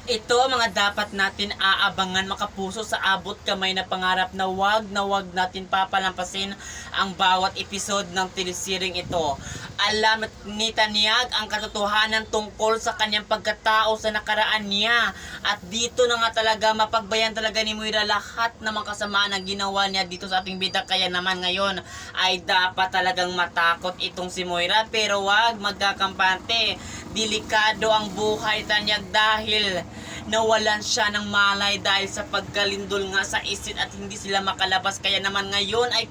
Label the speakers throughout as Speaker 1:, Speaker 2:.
Speaker 1: Ito ang mga dapat natin aabangan mga kapuso sa abot kamay na pangarap na wag natin papalampasin ang bawat episode ng telesiring ito. Alam ni Tanyag ang katotohanan tungkol sa kanyang pagkatao sa nakaraan niya. At dito na nga talaga mapagbayan talaga ni Moira lahat ng mga kasamaan na ginawa niya dito sa ating bida. Kaya naman ngayon ay dapat talagang matakot itong si Moira. Pero wag magkakampante. Delikado ang buhay Tanyag dahil nawalan siya ng malay dahil sa pagkalindol nga sa isip at hindi sila makalabas. Kaya naman ngayon ay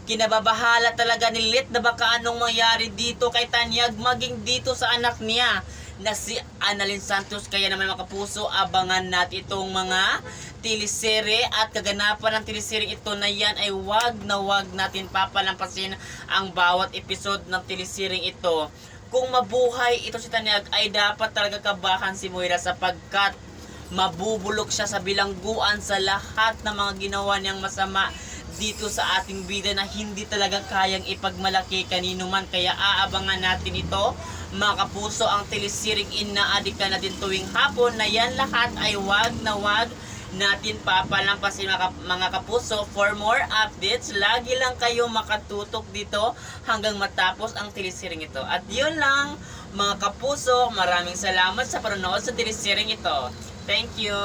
Speaker 1: kinababahala talaga ni Lit na baka anong mangyari dito kay Tanyag maging dito sa anak niya na si Annalyn Santos. Kaya naman mga kapuso, abangan natin itong mga teleserye at kaganapan ng teleserye ito na yan ay wag natin papalampasin ang bawat episode ng teleserye ito. Kung mabuhay ito si Tanyag ay dapat talaga kabahan si Moira sapagkat mabubulok siya sa bilangguan sa lahat ng mga ginawa niyang masama dito sa ating bida na hindi talaga kayang ipagmalaki kanino man. Kaya aabangan natin ito mga kapuso, ang telesiring inaadika natin tuwing hapon na yan lahat ay wag natin papalampasin mga kapuso. For more updates, lagi lang kayo makatutok dito hanggang matapos ang telesiring ito. At yun lang mga kapuso, maraming salamat sa panonood sa telesiring ito. Thank you!